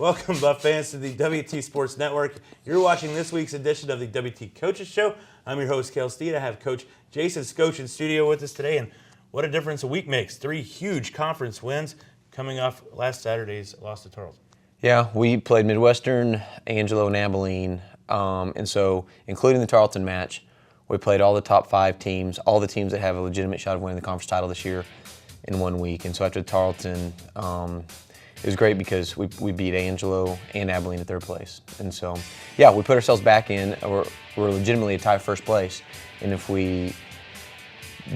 Welcome, Buff fans, to the WT Sports Network. You're watching this week's edition of the WT Coaches Show. I'm your host, Cale Steed. I have Coach Jason Scotch in studio with us today, and what a difference a week makes. 3 huge conference wins coming off last Saturday's loss to Tarleton. Yeah, we played Midwestern, Angelo, and Abilene, and so including the Tarleton match, we played all the top 5 teams, all the teams that have a legitimate shot of winning the conference title this year in 1 week. And so after Tarleton, it was great because we beat Angelo and Abilene at 3rd place. And so, yeah, we put ourselves back in. We're legitimately a tie 1st place. And if we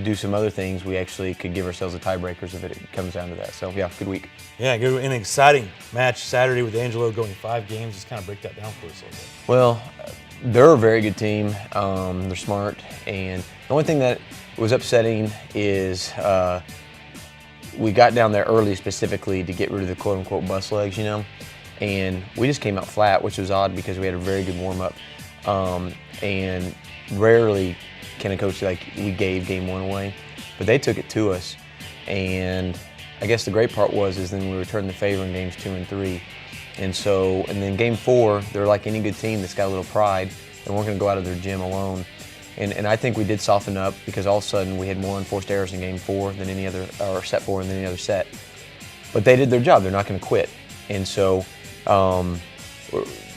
do some other things, we actually could give ourselves a tiebreakers if it comes down to that. So, yeah, good week. Yeah, good, an exciting match Saturday with Angelo going 5 games. Just kind of break that down for us a little bit. Well, they're a very good team. They're smart. And the only thing that was upsetting is we got down there early specifically to get rid of the quote-unquote bus legs, and we just came out flat, which was odd because we had a very good warm-up. And rarely can a coach we gave game 1 away, but they took it to us. And I guess the great part is then we returned the favor in games 2 and 3. And then game 4, they're like any good team that's got a little pride. They weren't going to go out of their gym alone. And I think we did soften up because all of a sudden we had more unforced errors in game 4 than any other, or set 4 than any other set. But they did their job. They're not going to quit. And so, I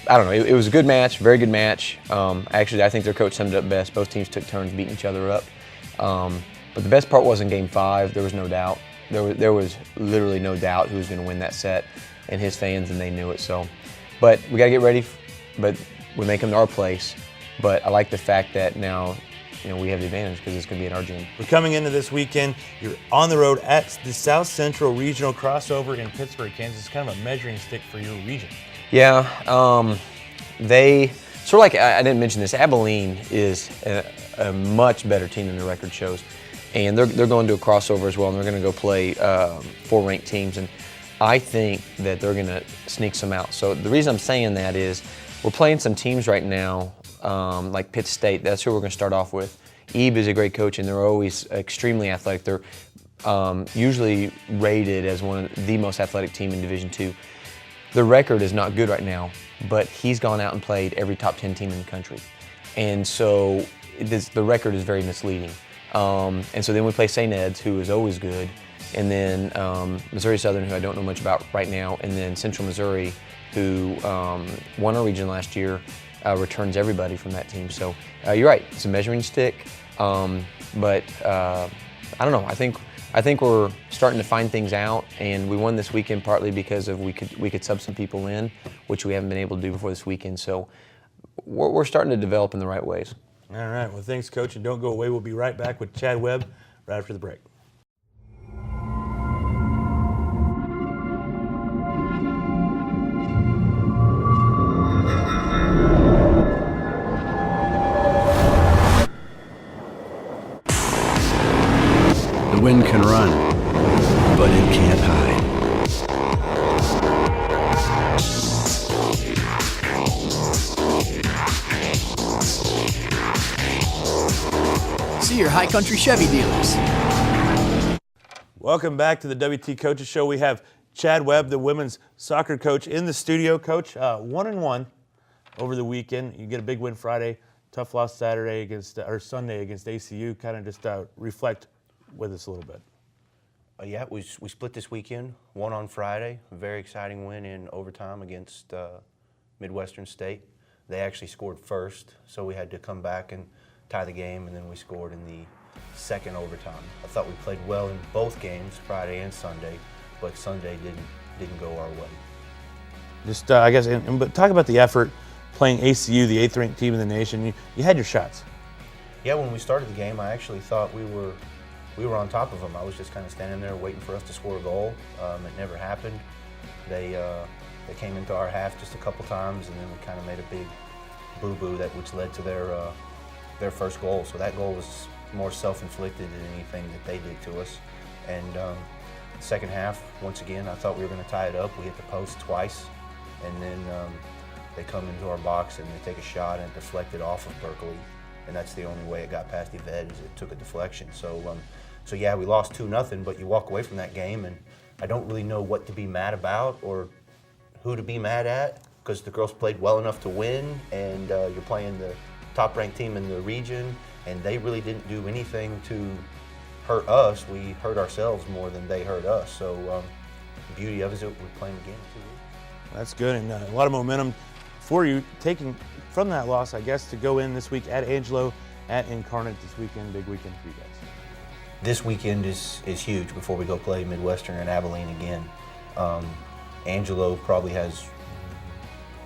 don't know. It was a good match, very good match. Actually, I think their coach summed it up best. Both teams took turns beating each other up. But the best part was in game 5, there was no doubt. There was literally no doubt who was going to win that set, and his fans, and they knew it. So, but we got to get ready. But we make them to our place. But I like the fact that now, we have the advantage because it's going to be in our gym. We're coming into this weekend. You're on the road at the South Central Regional Crossover in Pittsburgh, Kansas. It's kind of a measuring stick for your region. Yeah, they sort of like I didn't mention this. Abilene is a much better team than the record shows, and they're going to a crossover as well, and they're going to go play 4 ranked teams, and I think that they're going to sneak some out. So the reason I'm saying that is we're playing some teams right now. Like Pitt State, that's who we're going to start off with. Ebe is a great coach, and they're always extremely athletic. They're usually rated as one of the most athletic team in Division II. The record is not good right now, but he's gone out and played every top 10 team in the country. And so the record is very misleading. And so then we play St. Ed's, who is always good, and then Missouri Southern, who I don't know much about right now, and then Central Missouri, who won our region last year. Returns everybody from that team. So you're right, it's a measuring stick, but I don't know. I think we're starting to find things out, and we won this weekend partly because of we could sub some people in, which we haven't been able to do before this weekend. So we're starting to develop in the right ways. All right. Well, thanks, Coach, and don't go away. We'll be right back with Chad Webb right after the break. The wind can run, but it can't hide. See your High Country Chevy dealers. Welcome back to the WT Coaches Show. We have Chad Webb, the women's soccer coach, in the studio. Coach, 1-1 over the weekend. You get a big win Friday, tough loss Saturday Sunday against ACU. Kind of just reflect with us a little bit. Yeah, we split this weekend, won on Friday, a very exciting win in overtime against Midwestern State. They actually scored first, so we had to come back and tie the game, and then we scored in the 2nd overtime. I thought we played well in both games, Friday and Sunday, but Sunday didn't go our way. Just, I guess, but talk about the effort playing ACU, the 8th ranked team in the nation. You had your shots. Yeah, when we started the game, I actually thought we were on top of them. I was just kind of standing there waiting for us to score a goal. It never happened. They came into our half just a couple times, and then we kind of made a big boo-boo which led to their first goal. So that goal was more self-inflicted than anything that they did to us. And the second half, once again, I thought we were going to tie it up. We hit the post twice, and then they come into our box and they take a shot and it deflected off of Berkeley. And that's the only way it got past Yvette, is it took a deflection. So yeah, we lost 2-0, but you walk away from that game and I don't really know what to be mad about or who to be mad at because the girls played well enough to win, and you're playing the top-ranked team in the region, and they really didn't do anything to hurt us. We hurt ourselves more than they hurt us. So the beauty of it is that we're playing again in 2 weeks. That's good, and a lot of momentum for you taking from that loss, I guess, to go in this week at Angelo, at Incarnate this weekend. Big weekend for you guys. This weekend is huge before we go play Midwestern and Abilene again. Angelo probably has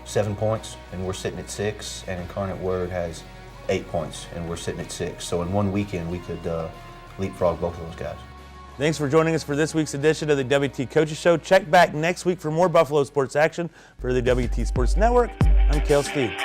7 points, and we're sitting at 6, and Incarnate Word has 8 points, and we're sitting at 6. So in one weekend, we could leapfrog both of those guys. Thanks for joining us for this week's edition of the WT Coaches Show. Check back next week for more Buffalo sports action. For the WT Sports Network, I'm Cale Steed.